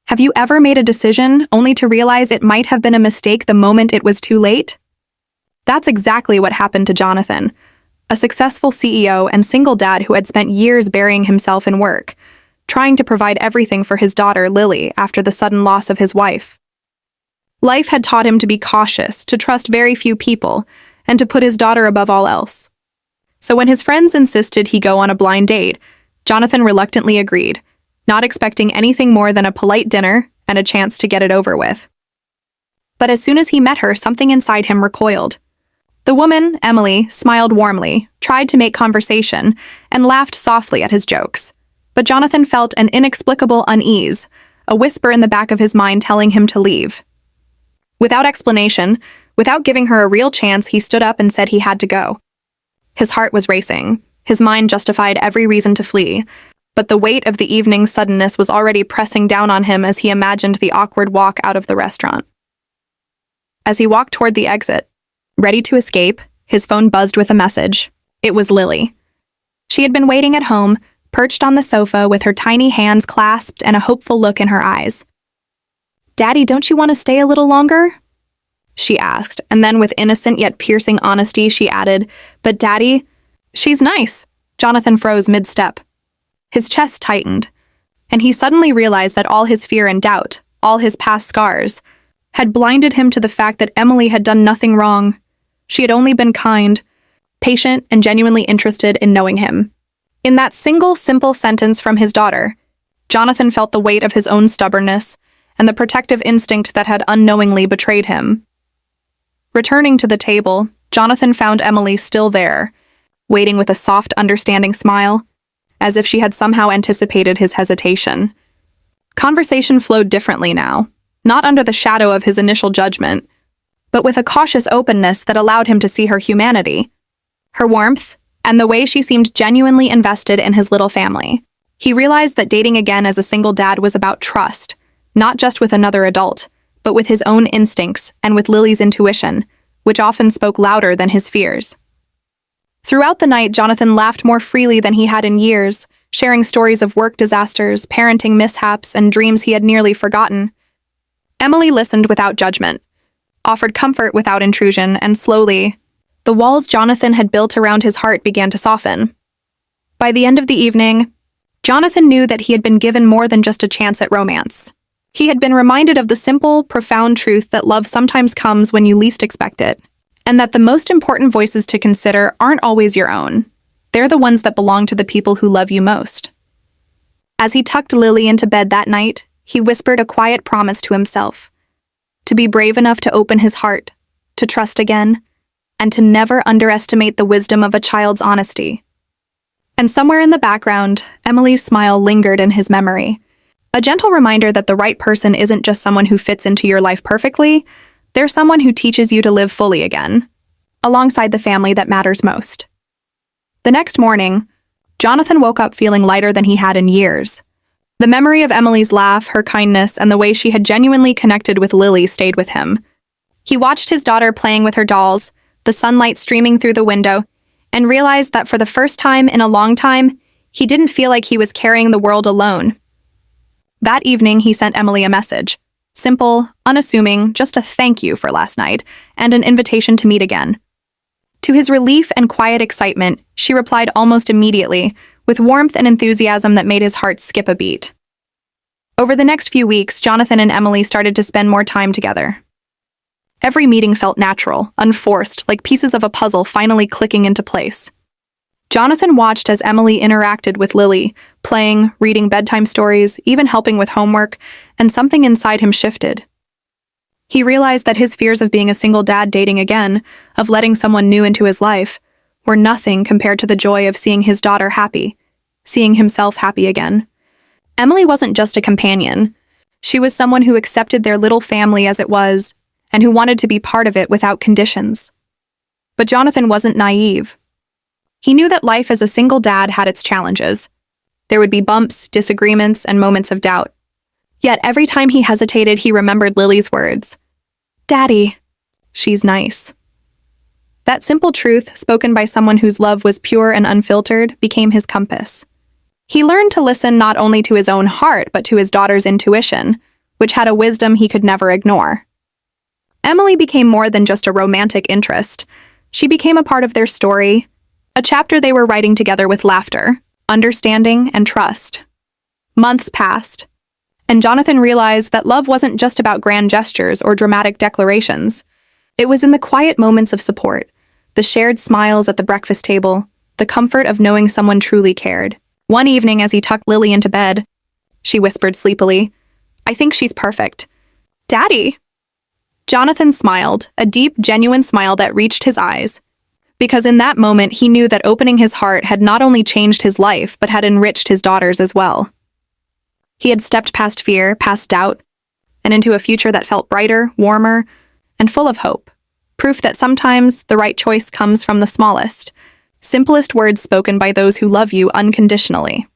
Have you ever made a decision only to realize it might have been a mistake the moment it was too late? That's exactly what happened to Jonathan, a successful CEO and single dad who had spent years burying himself in work, trying to provide everything for his daughter, Lily, after the sudden loss of his wife. Life had taught him to be cautious, to trust very few people, and to put his daughter above all else. So when his friends insisted he go on a blind date, Jonathan reluctantly agreed, not expecting anything more than a polite dinner and a chance to get it over with. But as soon as he met her, something inside him recoiled. The woman, Emily, smiled warmly, tried to make conversation, and laughed softly at his jokes. But Jonathan felt an inexplicable unease, a whisper in the back of his mind telling him to leave. Without explanation, without giving her a real chance, he stood up and said he had to go. His heart was racing. His mind justified every reason to flee, but the weight of the evening's suddenness was already pressing down on him as he imagined the awkward walk out of the restaurant. As he walked toward the exit, ready to escape, his phone buzzed with a message. It was Lily. She had been waiting at home, perched on the sofa with her tiny hands clasped and a hopeful look in her eyes. "Daddy, don't you want to stay a little longer?" she asked, and then with innocent yet piercing honesty, she added, "But Daddy, she's nice." Jonathan froze mid-step. His chest tightened, and he suddenly realized that all his fear and doubt, all his past scars, had blinded him to the fact that Emily had done nothing wrong. She had only been kind, patient, and genuinely interested in knowing him. In that single, simple sentence from his daughter, Jonathan felt the weight of his own stubbornness and the protective instinct that had unknowingly betrayed him. Returning to the table, Jonathan found Emily still there, waiting with a soft, understanding smile, as if she had somehow anticipated his hesitation. Conversation flowed differently now, not under the shadow of his initial judgment, but with a cautious openness that allowed him to see her humanity, her warmth, and the way she seemed genuinely invested in his little family. He realized that dating again as a single dad was about trust, not just with another adult, but with his own instincts and with Lily's intuition, which often spoke louder than his fears. Throughout the night, Jonathan laughed more freely than he had in years, sharing stories of work disasters, parenting mishaps, and dreams he had nearly forgotten. Emily listened without judgment, offered comfort without intrusion, and slowly, the walls Jonathan had built around his heart began to soften. By the end of the evening, Jonathan knew that he had been given more than just a chance at romance. He had been reminded of the simple, profound truth that love sometimes comes when you least expect it, and that the most important voices to consider aren't always your own. They're the ones that belong to the people who love you most. As he tucked Lily into bed that night, he whispered a quiet promise to himself, to be brave enough to open his heart, to trust again, and to never underestimate the wisdom of a child's honesty. And somewhere in the background, Emily's smile lingered in his memory, a gentle reminder that the right person isn't just someone who fits into your life perfectly, they're someone who teaches you to live fully again, alongside the family that matters most. The next morning, Jonathan woke up feeling lighter than he had in years. The memory of Emily's laugh, her kindness, and the way she had genuinely connected with Lily stayed with him. He watched his daughter playing with her dolls, the sunlight streaming through the window, and realized that for the first time in a long time, he didn't feel like he was carrying the world alone. That evening, he sent Emily a message. Simple, unassuming, just a thank you for last night, and an invitation to meet again. To his relief and quiet excitement, she replied almost immediately, with warmth and enthusiasm that made his heart skip a beat. Over the next few weeks, Jonathan and Emily started to spend more time together. Every meeting felt natural, unforced, like pieces of a puzzle finally clicking into place. Jonathan watched as Emily interacted with Lily, playing, reading bedtime stories, even helping with homework, and something inside him shifted. He realized that his fears of being a single dad dating again, of letting someone new into his life, were nothing compared to the joy of seeing his daughter happy, seeing himself happy again. Emily wasn't just a companion. She was someone who accepted their little family as it was, and who wanted to be part of it without conditions. But Jonathan wasn't naive. He knew that life as a single dad had its challenges. There would be bumps, disagreements, and moments of doubt. Yet every time he hesitated, he remembered Lily's words. "Daddy, she's nice." That simple truth, spoken by someone whose love was pure and unfiltered, became his compass. He learned to listen not only to his own heart, but to his daughter's intuition, which had a wisdom he could never ignore. Emily became more than just a romantic interest. She became a part of their story, a chapter they were writing together with laughter, understanding, and trust. Months passed, and Jonathan realized that love wasn't just about grand gestures or dramatic declarations. It was in the quiet moments of support, the shared smiles at the breakfast table, the comfort of knowing someone truly cared. One evening, as he tucked Lily into bed, she whispered sleepily, "I think she's perfect." "Daddy!" Jonathan smiled, a deep, genuine smile that reached his eyes. Because in that moment, he knew that opening his heart had not only changed his life, but had enriched his daughter's as well. He had stepped past fear, past doubt, and into a future that felt brighter, warmer, and full of hope. Proof that sometimes the right choice comes from the smallest, simplest words spoken by those who love you unconditionally.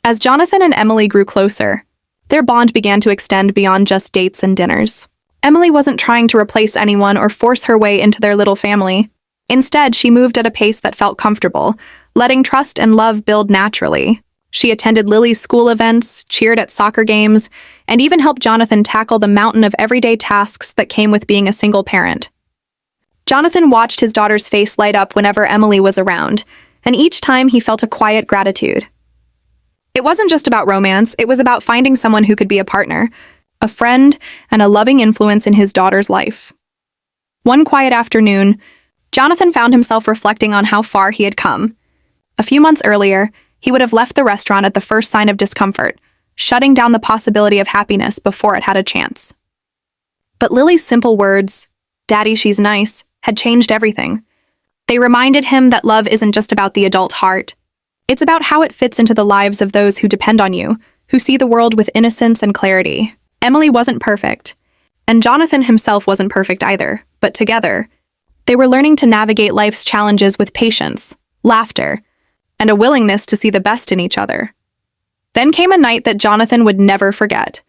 As Jonathan and Emily grew closer, their bond began to extend beyond just dates and dinners. Emily wasn't trying to replace anyone or force her way into their little family. Instead, she moved at a pace that felt comfortable, letting trust and love build naturally. She attended Lily's school events, cheered at soccer games, and even helped Jonathan tackle the mountain of everyday tasks that came with being a single parent. Jonathan watched his daughter's face light up whenever Emily was around, and each time he felt a quiet gratitude. It wasn't just about romance, it was about finding someone who could be a partner, a friend, and a loving influence in his daughter's life. One quiet afternoon, Jonathan found himself reflecting on how far he had come. A few months earlier, he would have left the restaurant at the first sign of discomfort, shutting down the possibility of happiness before it had a chance. But Lily's simple words, "Daddy, she's nice," had changed everything. They reminded him that love isn't just about the adult heart. It's about how it fits into the lives of those who depend on you, who see the world with innocence and clarity. Emily wasn't perfect, and Jonathan himself wasn't perfect either, but together, they were learning to navigate life's challenges with patience, laughter, and a willingness to see the best in each other. Then came a night that Jonathan would never forget.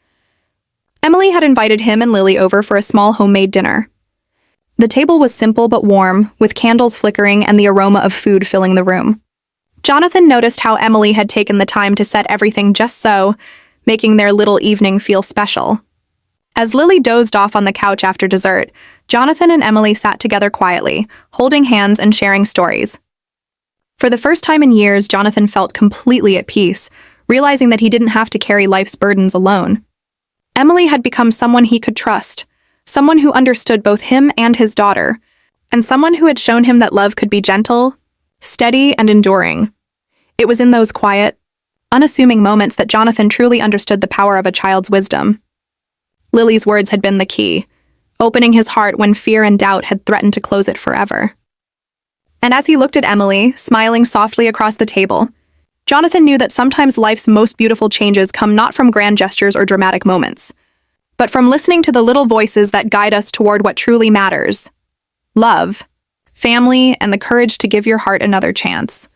Emily had invited him and Lily over for a small homemade dinner. The table was simple but warm, with candles flickering and the aroma of food filling the room. Jonathan noticed how Emily had taken the time to set everything just so, making their little evening feel special. As Lily dozed off on the couch after dessert, Jonathan and Emily sat together quietly, holding hands and sharing stories. For the first time in years, Jonathan felt completely at peace, realizing that he didn't have to carry life's burdens alone. Emily had become someone he could trust, someone who understood both him and his daughter, and someone who had shown him that love could be gentle, steady, and enduring. It was in those quiet, unassuming moments that Jonathan truly understood the power of a child's wisdom. Lily's words had been the key, opening his heart when fear and doubt had threatened to close it forever. And as he looked at Emily, smiling softly across the table, Jonathan knew that sometimes life's most beautiful changes come not from grand gestures or dramatic moments, but from listening to the little voices that guide us toward what truly matters: love, family, and the courage to give your heart another chance.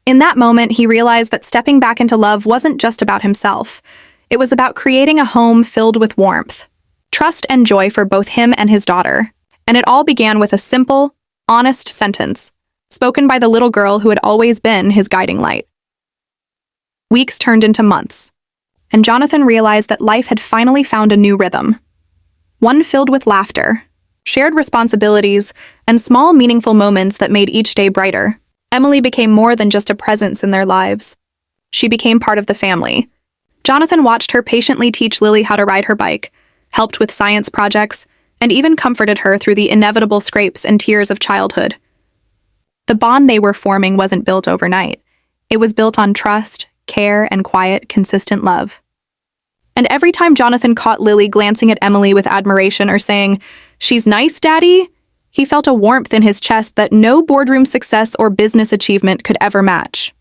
In that moment, he realized that stepping back into love wasn't just about himself. It was about creating a home filled with warmth, trust, and joy for both him and his daughter. And it all began with a simple, honest sentence, spoken by the little girl who had always been his guiding light. Weeks turned into months, and Jonathan realized that life had finally found a new rhythm. One filled with laughter, shared responsibilities, and small, meaningful moments that made each day brighter. Emily became more than just a presence in their lives. She became part of the family. Jonathan watched her patiently teach Lily how to ride her bike, helped with science projects, and even comforted her through the inevitable scrapes and tears of childhood. The bond they were forming wasn't built overnight. It was built on trust, care, and quiet, consistent love. And every time Jonathan caught Lily glancing at Emily with admiration or saying, "She's nice, Daddy," he felt a warmth in his chest that no boardroom success or business achievement could ever match.